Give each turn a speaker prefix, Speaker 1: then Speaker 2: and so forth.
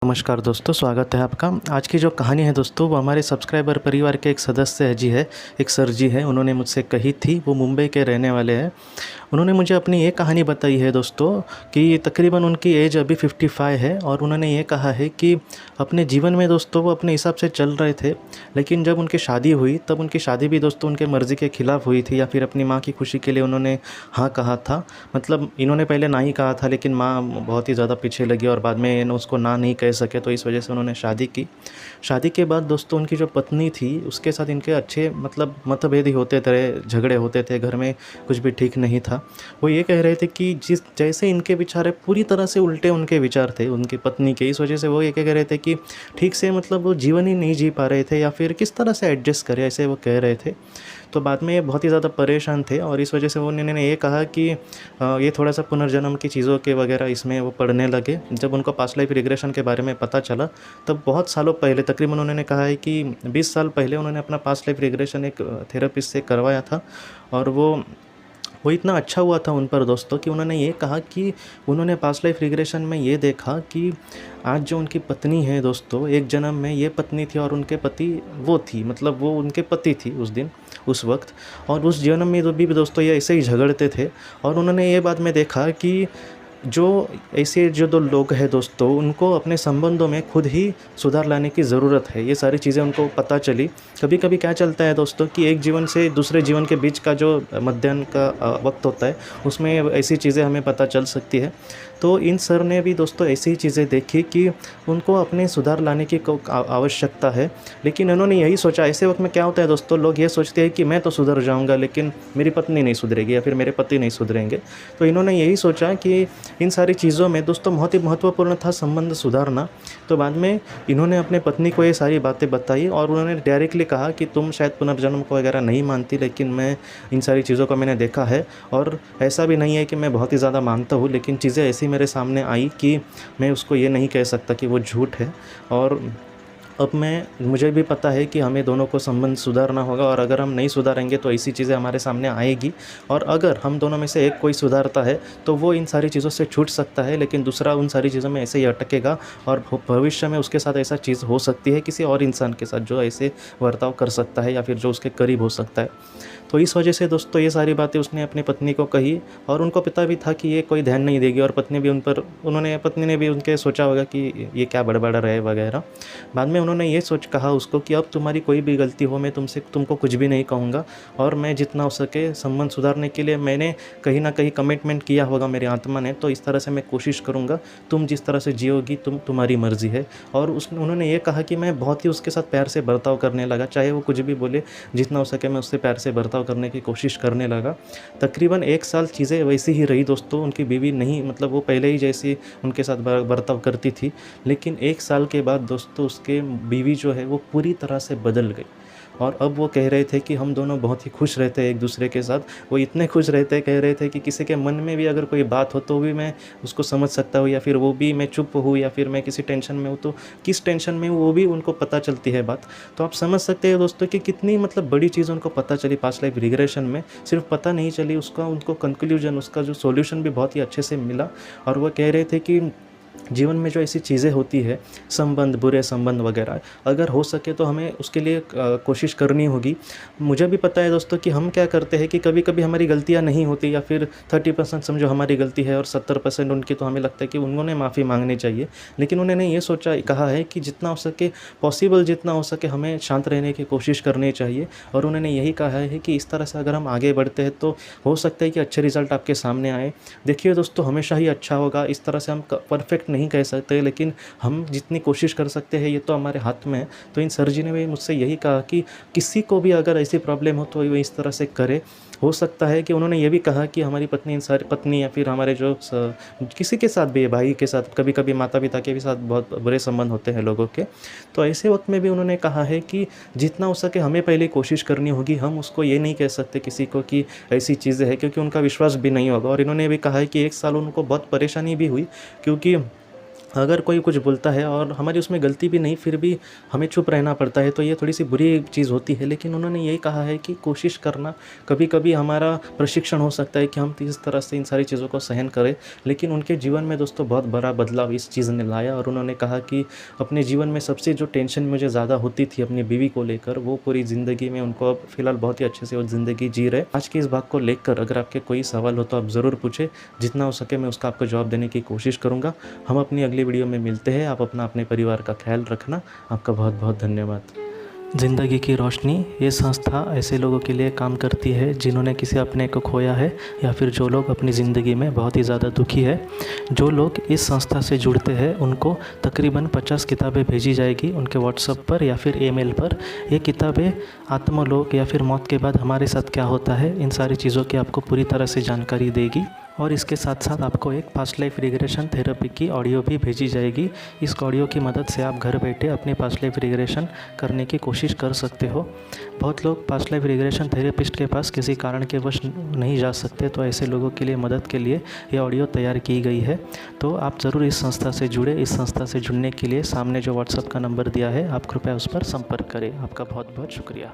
Speaker 1: नमस्कार दोस्तों, स्वागत है आपका। आज की जो कहानी है दोस्तों, वो हमारे सब्सक्राइबर परिवार के एक सदस्य जी है, एक सर जी है। उन्होंने मुझसे कही थी, वो मुंबई के रहने वाले हैं। उन्होंने मुझे अपनी ये कहानी बताई है दोस्तों कि तकरीबन उनकी एज अभी 55 है और उन्होंने ये कहा है कि अपने जीवन में दोस्तों वो अपने हिसाब से चल रहे थे, लेकिन जब उनकी शादी हुई तब उनकी शादी भी दोस्तों उनके मर्ज़ी के ख़िलाफ़ हुई थी, या फिर अपनी माँ की खुशी के लिए उन्होंने हाँ कहा था। मतलब इन्होंने पहले ना ही कहा था, लेकिन माँ बहुत ही ज़्यादा पीछे लगी और बाद में उसको ना नहीं कह सके, तो इस वजह से उन्होंने शादी की। शादी के बाद दोस्तों उनकी जो पत्नी थी उसके साथ इनके अच्छे मतलब मतभेद ही होते थे, झगड़े होते थे, घर में कुछ भी ठीक नहीं था। वो ये कह रहे थे कि जिस जैसे इनके विचार है पूरी तरह से उल्टे उनके विचार थे उनकी पत्नी के। इस वजह से वो ये कह रहे थे कि ठीक से मतलब वो जीवन ही नहीं जी पा रहे थे, या फिर किस तरह से एडजस्ट करें, ऐसे वो कह रहे थे। तो बाद में ये बहुत ही ज़्यादा परेशान थे और इस वजह से वो उन्होंने ये कहा कि ये थोड़ा-सा पुनर्जन्म की चीज़ों के वगैरह इसमें वो पढ़ने लगे। जब उनको पास्ट लाइफ रिग्रेशन के बारे में पता चला, तब बहुत सालों पहले, तकरीबन उन्होंने कहा है कि 20 साल पहले उन्होंने अपना पास्ट लाइफ रिग्रेशन एक थेरेपिस्ट से करवाया था। और वो इतना अच्छा हुआ था उन पर दोस्तों कि उन्होंने ये कहा कि उन्होंने पास्ट लाइफ रिग्रेशन में ये देखा कि आज जो उनकी पत्नी है दोस्तों, एक जन्म में ये पत्नी थी और उनके पति वो थी, मतलब वो उनके पति थी उस दिन, उस वक्त। और उस जन्म में तो भी दोस्तों ये ऐसे ही झगड़ते थे। और उन्होंने ये बाद में देखा कि जो ऐसे जो 2 लोग हैं दोस्तों, उनको अपने संबंधों में खुद ही सुधार लाने की ज़रूरत है। ये सारी चीज़ें उनको पता चली। कभी-कभी क्या चलता है दोस्तों कि एक जीवन से दूसरे जीवन के बीच का जो मध्याह्न का वक़्त होता है, उसमें ऐसी चीज़ें हमें पता चल सकती है। तो इन सर ने भी दोस्तों ऐसी ही चीज़ें देखी कि उनको अपने सुधार लाने की आवश्यकता है। लेकिन उन्होंने यही सोचा, ऐसे वक़्त में क्या होता है दोस्तों, लोग ये सोचते हैं कि मैं तो सुधर जाऊँगा, लेकिन मेरी पत्नी नहीं सुधरेगी या फिर मेरे पति नहीं सुधरेंगे। तो इन्होंने यही सोचा कि इन सारी चीज़ों में दोस्तों बहुत ही महत्वपूर्ण था संबंध सुधारना। तो बाद में इन्होंने अपने पत्नी को ये सारी बातें बताई और उन्होंने डायरेक्टली कहा कि तुम शायद पुनर्जन्म को वगैरह नहीं मानती, लेकिन मैं इन सारी चीज़ों को मैंने देखा है और ऐसा भी नहीं है कि मैं बहुत ही ज़्यादा मानता हूँ, लेकिन चीज़ें ऐसी मेरे सामने आई कि मैं उसको ये नहीं कह सकता कि वो झूठ है। और अब मुझे भी पता है कि हमें दोनों को संबंध सुधारना होगा, और अगर हम नहीं सुधारेंगे तो ऐसी चीज़ें हमारे सामने आएगी। और अगर हम दोनों में से एक कोई सुधारता है तो वो इन सारी चीज़ों से छूट सकता है, लेकिन दूसरा उन सारी चीज़ों में ऐसे ही अटकेगा और भविष्य में उसके साथ ऐसा चीज़ हो सकती है किसी और इंसान के साथ जो ऐसे बर्ताव कर सकता है या फिर जो उसके करीब हो सकता है। तो इस वजह से दोस्तों ये सारी बातें उसने अपनी पत्नी को कही, और उनको पता भी था कि ये कोई ध्यान नहीं देगी, और पत्नी ने भी उनके सोचा होगा कि ये क्या बड़बड़ा रहे वगैरह। बाद में उन्होंने ये कहा उसको कि अब तुम्हारी कोई भी गलती हो, मैं तुमको कुछ भी नहीं कहूँगा, और मैं जितना हो सके संबंध सुधारने के लिए मैंने कहीं ना कहीं कमिटमेंट किया होगा मेरी आत्मा ने, तो इस तरह से मैं कोशिश करूँगा। तुम जिस तरह से जियोगी तुम्हारी मर्ज़ी है। और उन्होंने ये कहा कि मैं बहुत ही उसके साथ प्यार से बर्ताव करने लगा, चाहे वो कुछ भी बोले, जितना हो सके मैं उससे प्यार से बर्ताव करने की कोशिश करने लगा। तकरीबन 1 साल चीज़ें वैसी ही रही दोस्तों। उनकी बीवी नहीं, मतलब वो पहले ही जैसी उनके साथ बर्ताव करती थी, लेकिन 1 साल के बाद दोस्तों उसके बीवी जो है वो पूरी तरह से बदल गई। और अब वो कह रहे थे कि हम दोनों बहुत ही खुश रहते हैं एक दूसरे के साथ। वो इतने खुश रहते, कह रहे थे कि किसी के मन में भी अगर कोई बात हो तो भी मैं उसको समझ सकता हूँ, या फिर वो भी, मैं चुप हूँ या फिर मैं किसी टेंशन में हूँ तो किस टेंशन में हूँ वो भी उनको पता चलती है बात। तो आप समझ सकते हैं दोस्तों कि कितनी मतलब बड़ी चीज़ उनको पता चली पास्ट लाइफ रिग्रेशन में। सिर्फ पता नहीं चली, उनको कंक्लूजन, उसका जो सॉल्यूशन भी बहुत ही अच्छे से मिला। और वो कह रहे थे कि जीवन में जो ऐसी चीज़ें होती है, संबंध, बुरे संबंध वगैरह, अगर हो सके तो हमें उसके लिए कोशिश करनी होगी। मुझे भी पता है दोस्तों कि हम क्या करते हैं कि कभी-कभी हमारी गलतियां नहीं होती, या फिर 30% समझो हमारी गलती है और 70% उनकी, तो हमें लगता है कि उन्होंने माफ़ी मांगनी चाहिए। लेकिन उन्होंने ये कहा है कि जितना हो सके पॉसिबल, जितना हो सके हमें शांत रहने की कोशिश करनी चाहिए। और उन्होंने यही कहा है कि इस तरह से अगर हम आगे बढ़ते हैं तो हो सकता है कि अच्छे रिज़ल्ट आपके सामने आए। देखिए दोस्तों, हमेशा ही अच्छा होगा, इस तरह से हम परफेक्ट नहीं कह सकते, लेकिन हम जितनी कोशिश कर सकते हैं ये तो हमारे हाथ में है। तो इन सर जी ने भी मुझसे यही कहा कि किसी को भी अगर ऐसी प्रॉब्लम हो तो वो इस तरह से करे। हो सकता है कि उन्होंने ये भी कहा कि हमारी पत्नी या फिर हमारे किसी के साथ भी, भाई के साथ, कभी-कभी माता-पिता के भी साथ बहुत बुरे संबंध होते हैं लोगों के। तो ऐसे वक्त में भी उन्होंने कहा है कि जितना हो सके हमें पहले कोशिश करनी होगी। हम उसको ये नहीं कह सकते किसी को कि ऐसी चीज़ें हैं, क्योंकि उनका विश्वास भी नहीं होगा। और इन्होंने भी कहा है कि 1 साल उनको बहुत परेशानी भी हुई, क्योंकि अगर कोई कुछ बोलता है और हमारी उसमें गलती भी नहीं फिर भी हमें चुप रहना पड़ता है तो ये थोड़ी सी बुरी चीज़ होती है। लेकिन उन्होंने यही कहा है कि कोशिश करना कभी कभी हमारा प्रशिक्षण हो सकता है कि हम इस तरह से इन सारी चीज़ों को सहन करें। लेकिन उनके जीवन में दोस्तों बहुत बड़ा बदलाव इस चीज़ ने लाया और उन्होंने कहा कि अपने जीवन में सबसे जो टेंशन मुझे ज़्यादा होती थी अपनी बीवी को लेकर, वो पूरी ज़िंदगी में उनको अब फ़िलहाल बहुत ही अच्छे से वो ज़िंदगी जी रहे। आज के इस भाग को लेकर अगर आपके कोई सवाल हो तो आप ज़रूर पूछें, जितना हो सके मैं उसका आपको जवाब देने की कोशिश करूँगा। हम अपनी अगली वीडियो में मिलते हैं। आप अपने परिवार का ख्याल रखना। आपका बहुत बहुत धन्यवाद। ज़िंदगी की रोशनी ये संस्था ऐसे लोगों के लिए काम करती है जिन्होंने किसी अपने को खोया है या फिर जो लोग अपनी ज़िंदगी में बहुत ही ज़्यादा दुखी है। जो लोग इस संस्था से जुड़ते हैं उनको तकरीबन 50 किताबें भेजी जाएगी उनके व्हाट्सएप पर या फिर ईमेल पर। ये किताबें आत्मलोक या फिर मौत के बाद हमारे साथ क्या होता है इन सारी चीज़ों की आपको पूरी तरह से जानकारी देगी। और इसके साथ साथ आपको एक पास्ट लाइफ रिग्रेशन थेरेपी की ऑडियो भी भेजी जाएगी। इस ऑडियो की मदद से आप घर बैठे अपनी पास्ट लाइफ रिग्रेशन करने की कोशिश कर सकते हो। बहुत लोग पास्ट लाइफ रिग्रेशन थेरेपिस्ट के पास किसी कारण के वश नहीं जा सकते, तो ऐसे लोगों के लिए मदद के लिए ये ऑडियो तैयार की गई है। तो आप ज़रूर इस संस्था से जुड़े। इस संस्था से जुड़ने के लिए सामने जो व्हाट्सएप का नंबर दिया है आप कृपया उस पर संपर्क करें। आपका बहुत बहुत शुक्रिया।